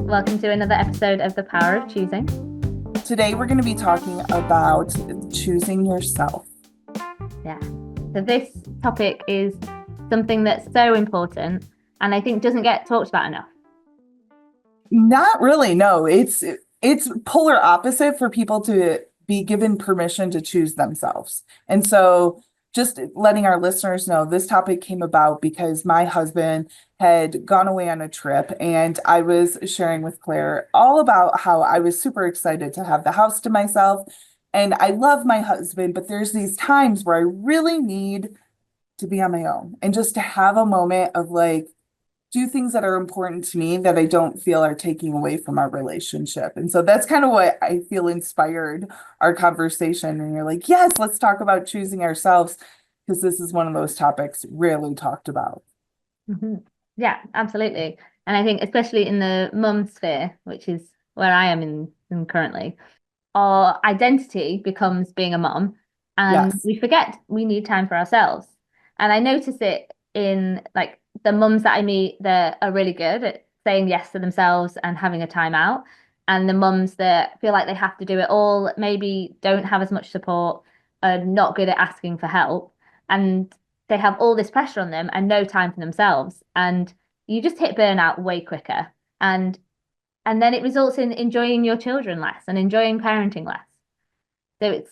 Welcome to another episode of The Power of Choosing. Today, we're going to be talking about choosing yourself. Yeah. So this topic is something that's so important and I think doesn't get talked about enough. Not really, no. It's polar opposite for people to be given permission to choose themselves. And so just letting our listeners know this topic came about because my husband had gone away on a trip and I was sharing with Claire all about how I was super excited to have the house to myself. And I love my husband, but there's these times where I really need to be on my own and just to have a moment of like do things that are important to me that I don't feel are taking away from our relationship. And so that's kind of what I feel inspired our conversation. And you're like, yes, let's talk about choosing ourselves because this is one of those topics rarely talked about. Mm-hmm. Yeah, absolutely. And I think especially in the mum sphere, which is where I am in currently, our identity becomes being a mom and Yes. we forget we need time for ourselves. And I notice it in like the mums that I meet that are really good at saying yes to themselves and having a time out. And the mums that feel like they have to do it all, maybe don't have as much support, are not good at asking for help. And they have all this pressure on them and no time for themselves. And you just hit burnout way quicker. And then it results in enjoying your children less and enjoying parenting less. So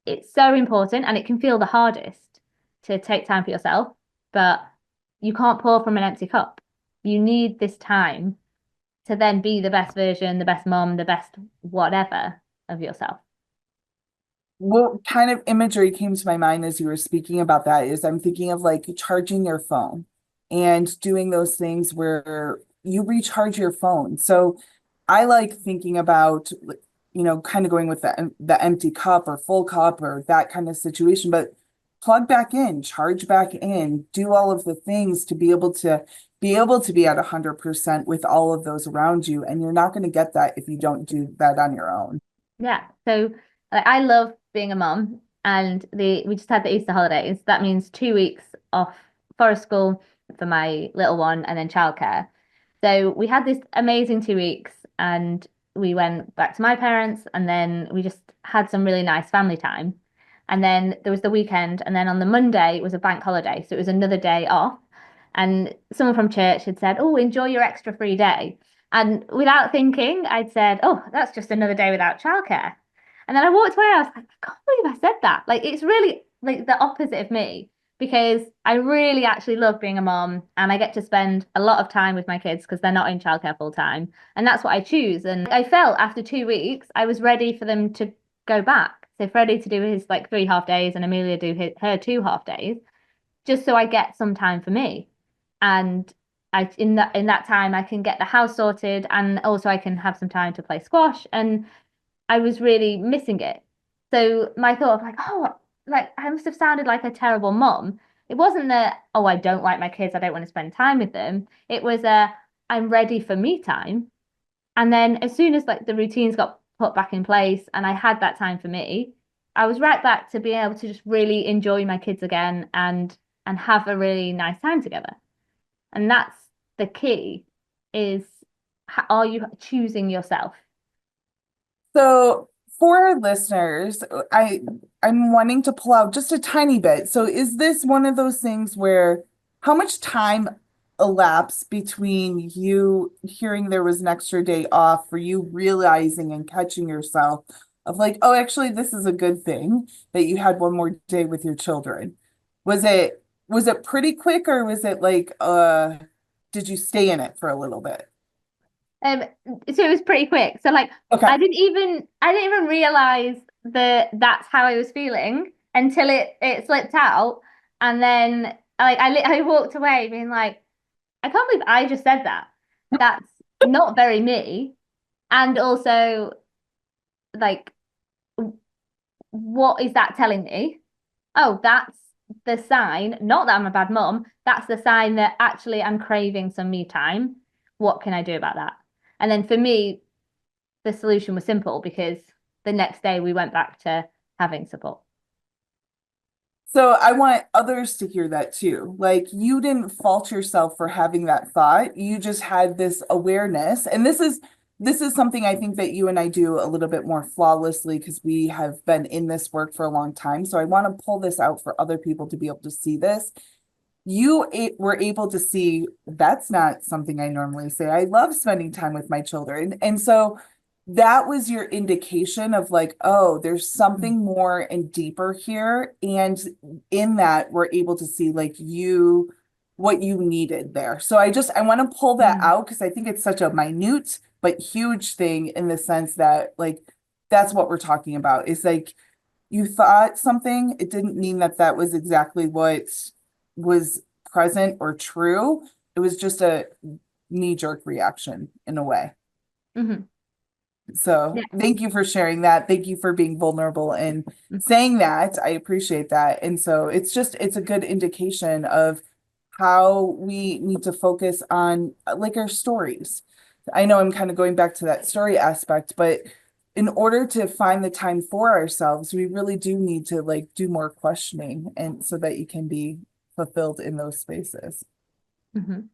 it's so important and it can feel the hardest to take time for yourself, but you can't pour from an empty cup. You need this time to then be the best version, the best mom, the best whatever of yourself. What kind of imagery came to my mind as you were speaking about that is I'm thinking of like charging your phone and doing those things where you recharge your phone. So I like thinking about, kind of going with the empty cup or full cup or that kind of situation, but plug back in, charge back in, do all of the things to be at 100% with all of those around you. And you're not going to get that if you don't do that on your own. Yeah. So like, I love being a mom and the we just had the Easter holidays. That means 2 weeks off forest school for my little one and then childcare. So we had this amazing 2 weeks and we went back to my parents and then we just had some really nice family time. And then there was the weekend and then on the Monday it was a bank holiday. So it was another day off. And someone from church had said, "Oh, enjoy your extra free day." And without thinking, I'd said, "Oh, that's just another day without childcare." And then I walked away. I was like, I can't believe I said that. Like, it's really like the opposite of me because I really actually love being a mom and I get to spend a lot of time with my kids because they're not in childcare full time. And that's what I choose. And I felt after 2 weeks, I was ready for them to go back. So Freddie to do his like 3 half days and Amelia do her 2 half days, just so I get some time for me. And I in that time I can get the house sorted and also I can have some time to play squash. And I was really missing it. So my thought of like, oh, like I must have sounded like a terrible mom. It wasn't that, oh, I don't like my kids, I don't want to spend time with them. It was I'm ready for me time. And then as soon as like the routines got put back in place and I had that time for me, I was right back to being able to just really enjoy my kids again and have a really nice time together. And that's the key is are you choosing yourself? So for our listeners, I'm wanting to pull out just a tiny bit. So is this one of those things where how much time elapsed between you hearing there was an extra day off for you realizing and catching yourself of like, oh, actually, this is a good thing that you had one more day with your children? Was it pretty quick or was it like did you stay in it for a little bit? Um, so it was pretty quick. So like Okay. I didn't even realize that that's how I was feeling until it slipped out. And then like I walked away being like, I can't believe I just said that. That's not very me. And also like what is that telling me? Oh, that's the sign, not that I'm a bad mom, that's the sign that actually I'm craving some me time. What can I do about that? And then for me, the solution was simple because the next day we went back to having support. So I want others to hear that too. Like you didn't fault yourself for having that thought. You just had this awareness. And this is something I think that you and I do a little bit more flawlessly because we have been in this work for a long time. So I want to pull this out for other people to be able to see this. Were able to see that's not something I normally say. I love spending time with my children. And so that was your indication of like, oh, there's Mm. something more and deeper here. And in that, we're able to see like what you needed there. So I want to pull that Mm. out because I think it's such a minute but huge thing in the sense that like that's what we're talking about. Is like you thought something, it didn't mean that that was exactly what was present or true. It was just a knee-jerk reaction in a way. Mhm. So Yeah. thank you for sharing that. Thank you for being vulnerable and Mm. saying that. I appreciate that. And so it's a good indication of how we need to focus on like our stories. I know I'm kind of going back to that story aspect, but in order to find the time for ourselves, we really do need to like do more questioning and so that you can be fulfilled in those spaces. Mhm.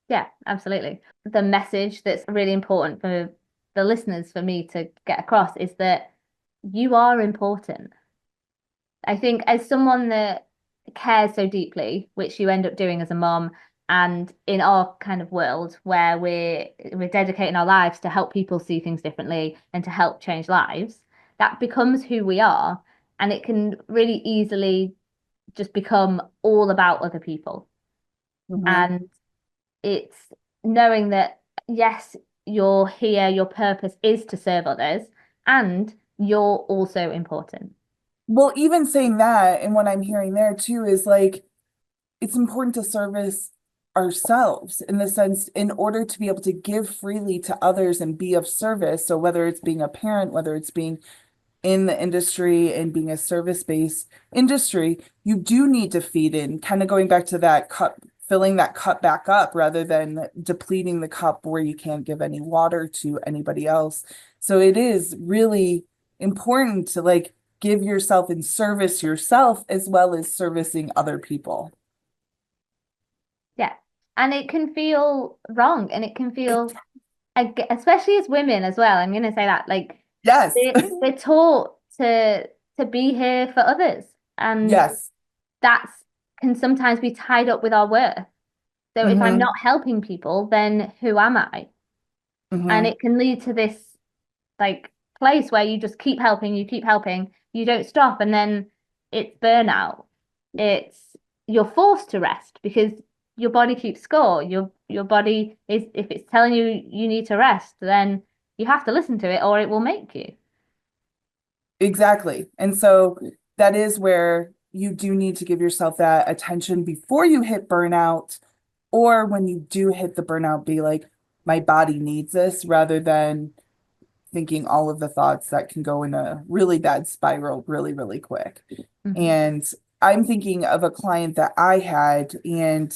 Yeah, absolutely. The message that's really important for the listeners for me to get across is that you are important. I think as someone that cares so deeply, which you end up doing as a mom, and in our kind of world where we're dedicating our lives to help people see things differently and to help change lives, that becomes who we are, and it can really easily just become all about other people. Mhm. And it's knowing that yes, you're here, your purpose is to serve others, and you're also important. Well, even saying that, and what I'm hearing there too is like it's important to service ourselves in the sense in order to be able to give freely to others and be of service. So whether it's being a parent, whether it's being in the industry and being a service-based industry, you do need to feed in, kind of going back to that cup, filling that cup back up rather than depleting the cup where you can't give any water to anybody else. So it is really important to like give yourself and service yourself as well as servicing other people. Yeah. And it can feel wrong and it can It, feel, especially as women as well. I'm going to say that, like, yes. we're taught to be here for others. And Yes. that's can sometimes be tied up with our worth. So if I'm Hmm. not helping people, then who am I? And Hmm. it can lead to this like place where you just keep helping, you don't stop, and then it's burnout. It's you're forced to rest because your body keeps score. Your body is if it's telling you you need to rest, then you have to listen to it or it will make you. Exactly. And so that is where you do need to give yourself that attention before you hit burnout, or when you do hit the burnout, be like, my body needs this, rather than thinking all of the thoughts that can go in a really bad spiral really, really quick. Hmm. And I'm thinking of a client that I had, and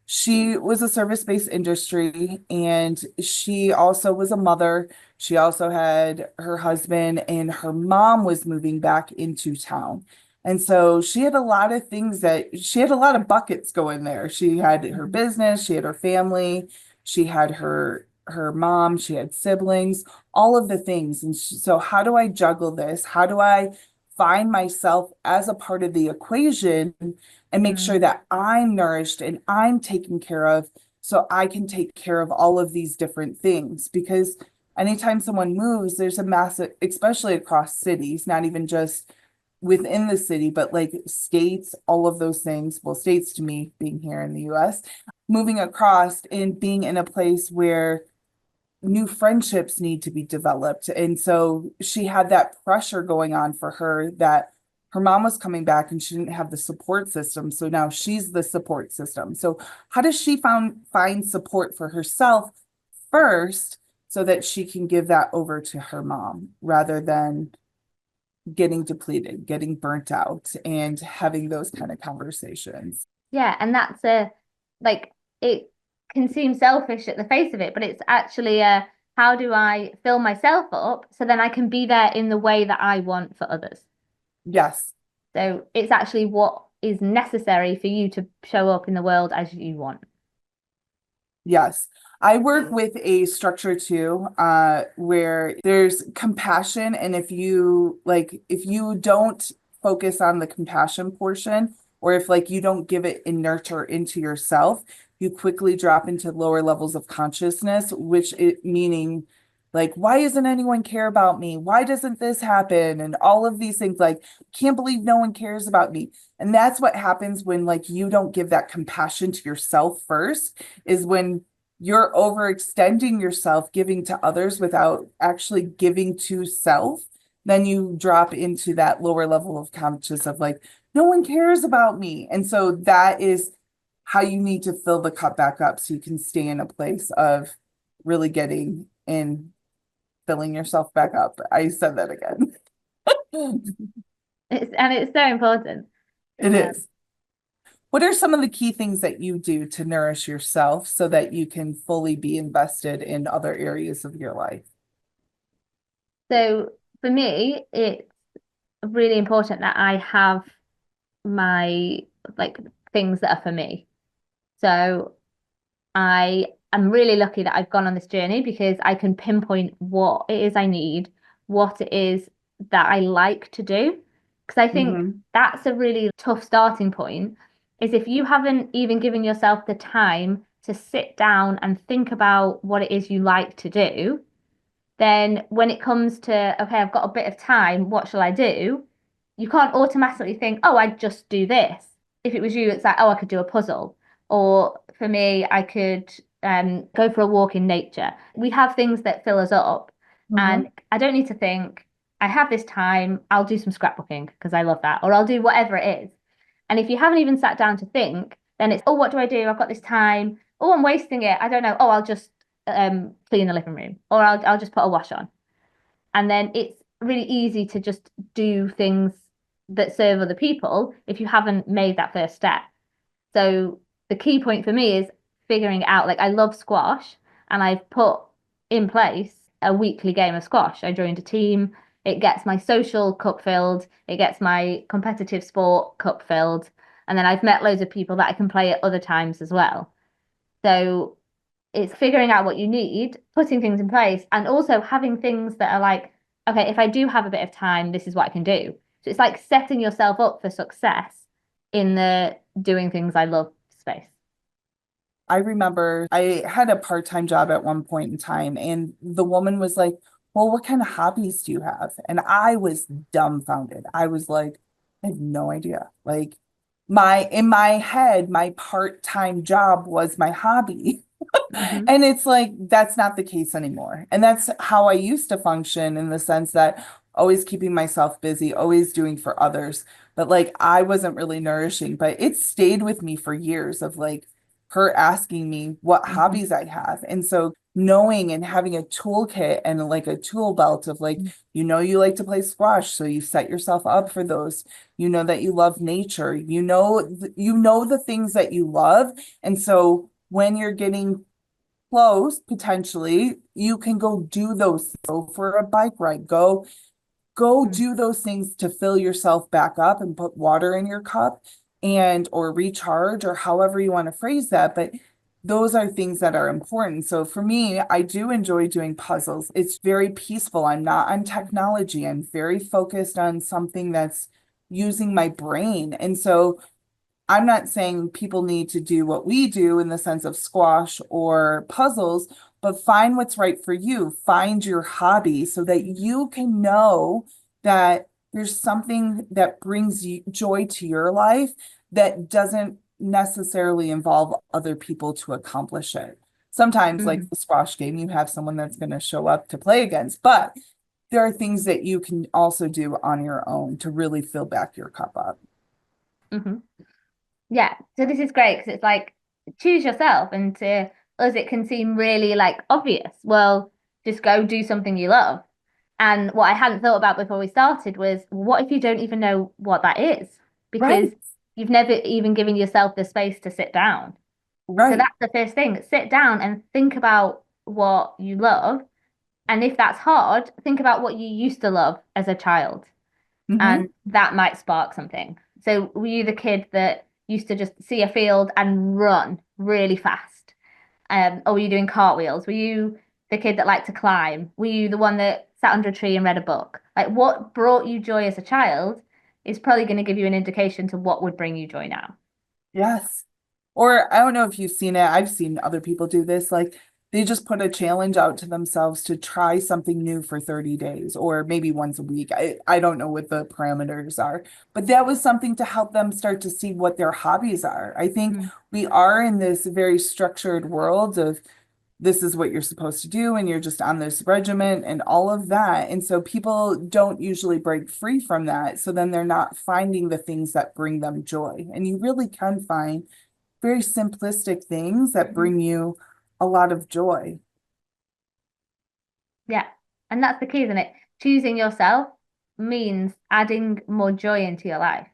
she was a service-based industry, and she also was a mother. She also had her husband, and her mom was moving back into town. And so she had a lot of things that she had a lot of buckets going there. She had her Hmm. business, she had her family, she had her mom, she had siblings, all of the things. And so how do I juggle this? How do I find myself as a part of the equation and make sure Mm. that I'm nourished and I'm taken care of so I can take care of all of these different things? Because anytime someone moves, there's a massive, especially across cities, not even just within the city, but like states, all of those things. Well, states to me being here in the US, moving across and being in a place where new friendships need to be developed. And so she had that pressure going on for her that her mom was coming back and she didn't have the support system. So now she's the support system. So how does she find support for herself first so that she can give that over to her mom rather than getting depleted, getting burnt out, and having those kind of conversations? Yeah, and that's a like it can seem selfish at the face of it, but it's actually a how do I fill myself up so then I can be there in the way that I want for others. Yes. So it's actually what is necessary for you to show up in the world as you want. Yes. I work with a structure too, where there's compassion. And if you don't focus on the compassion portion, or if like you don't give it and nurture into yourself, you quickly drop into lower levels of consciousness, which it meaning like, why doesn't anyone care about me? Why doesn't this happen? And all of these things, like, can't believe no one cares about me. And that's what happens when like you don't give that compassion to yourself first, is when you're overextending yourself, giving to others without actually giving to self. Then you drop into that lower level of conscious of like, no one cares about me. And so that is how you need to fill the cup back up so you can stay in a place of really getting in, filling yourself back up. I said that again. It's so important. It Um, is. What are some of the key things that you do to nourish yourself so that you can fully be invested in other areas of your life? so for me, it's really important that I have my like things that are for me. So I am really lucky that I've gone on this journey because I can pinpoint what it is I need, what it is that I like to do. Because I think Hmm. that's a really tough starting point, is if you haven't even given yourself the time to sit down and think about what it is you like to do, then when it comes to, okay, I've got a bit of time, what shall I do? You can't automatically think, oh, I'd just do this. If it was you, it's like, oh, I could do a puzzle. Or for me, I could go for a walk in nature. We have things that fill us up. And Hmm. I don't need to think, I have this time, I'll do some scrapbooking because I love that. Or I'll do whatever it is. And if you haven't even sat down to think, then it's, oh, what do I do? I've got this time. Oh, I'm wasting it. I don't know. Oh, I'll just clean the living room, or I'll just put a wash on. And then it's really easy to just do things that serve other people if you haven't made that first step. So the key point for me is figuring it out. Like I love squash, and I've put in place a weekly game of squash. I joined a team. It gets my social cup filled, it gets my competitive sport cup filled, and then I've met loads of people that I can play at other times as well. So it's figuring out what you need, putting things in place, and also having things that are like, okay, if I do have a bit of time, this is what I can do. So it's like setting yourself up for success in the doing things I love space. I remember I had a part-time job at one point in time, and the woman was like, well, what kind of hobbies do you have? And I was dumbfounded. I was like, I have no idea. Like in my head, my part-time job was my hobby. Hmm. And it's like, that's not the case anymore. And that's how I used to function, in the sense that always keeping myself busy, always doing for others. But like, I wasn't really nourishing, but it stayed with me for years of like her asking me what Hmm. hobbies I have. And so knowing and having a toolkit and like a tool belt of like, you like to play squash, so you set yourself up for those. You know that you love nature. You know the things that you love. And so when you're getting close, potentially, you can go do those. Go for a bike ride. Go do those things to fill yourself back up and put water in your cup, and or recharge, or however you want to phrase that. But those are things that are important. So for me, I do enjoy doing puzzles. It's very peaceful. I'm not on technology. I'm very focused on something that's using my brain. And so I'm not saying people need to do what we do in the sense of squash or puzzles, but find what's right for you. Find your hobby so that you can know that there's something that brings you joy to your life that doesn't necessarily involve other people to accomplish it. Sometimes, like Hmm. the squash game, you have someone that's going to show up to play against, but there are things that you can also do on your own to really fill back your cup up. Hmm. Yeah. So this is great because it's like choose yourself, and to us it can seem really like obvious. Well, just go do something you love. And what I hadn't thought about before we started was, what if you don't even know what that is? Because Right, you've never even given yourself the space to sit down. So right. that's the first thing. Sit down and think about what you love. And if that's hard, think about what you used to love as a child. Mm-hmm. and that might spark something. So were you the kid that used to just see a field and run really fast? Or were you doing cartwheels? Were you the kid that liked to climb? Were you the one that sat under a tree and read a book? Like what brought you joy as a child is probably going to give you an indication to what would bring you joy now. Yes. Or I don't know if you've seen it. I've seen other people do this. Like they just put a challenge out to themselves to try something new for 30 days or maybe once a week. I don't know what the parameters are, but that was something to help them start to see what their hobbies are. I think Mm, we are in this very structured world of this is what you're supposed to do and you're just on this regiment and all of that. And so people don't usually break free from that. So then they're not finding the things that bring them joy. And you really can find very simplistic things that mhm. bring you a lot of joy. Yeah. And that's the key, isn't it? Choosing yourself means adding more joy into your life.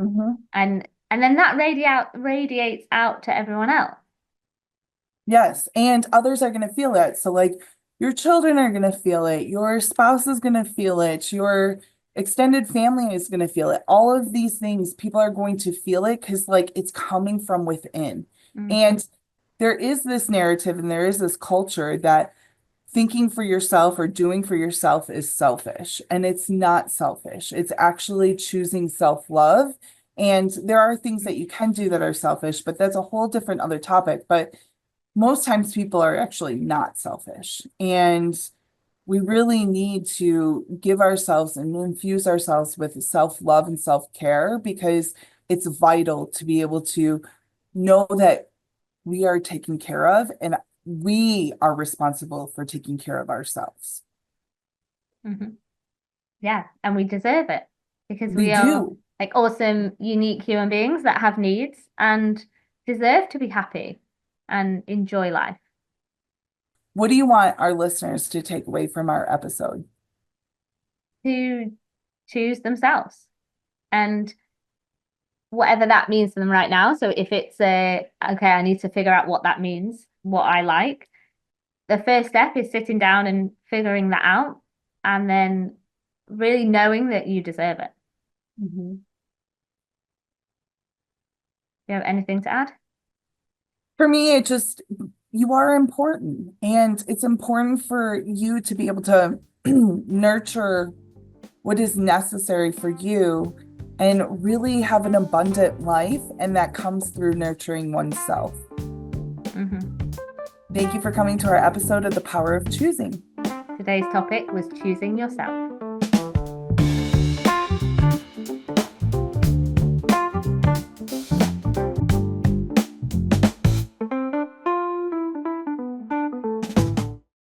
Mhm. And then that radiates out to everyone else. Yes, and others are going to feel it. So, like, your children are going to feel it, your spouse is going to feel it, your extended family is going to feel it. All of these things, people are going to feel it because, like, it's coming from within. Mm, And there is this narrative and there is this culture that thinking for yourself or doing for yourself is selfish. And it's not selfish, it's actually choosing self-love. And there are things that you can do that are selfish, but that's a whole different other topic. But most times people are actually not selfish. And we really need to give ourselves and infuse ourselves with self-love and self-care because it's vital to be able to know that we are taken care of and we are responsible for taking care of ourselves. mhm. Yeah. And we deserve it because We we are do. like awesome, unique human beings that have needs and deserve to be happy and enjoy life. What do you want our listeners to take away from our episode? To choose themselves and whatever that means to them right now. So if it's okay, I need to figure out what that means, what I like. The first step is sitting down and figuring that out and then really knowing that you deserve it. Mhm. Do you have anything to add? For me, it just, you are important. And it's important for you to be able to nurture what is necessary for you and really have an abundant life. And that comes through nurturing oneself. Hmm. Thank you for coming to our episode of The Power of Choosing. Today's topic was choosing yourself.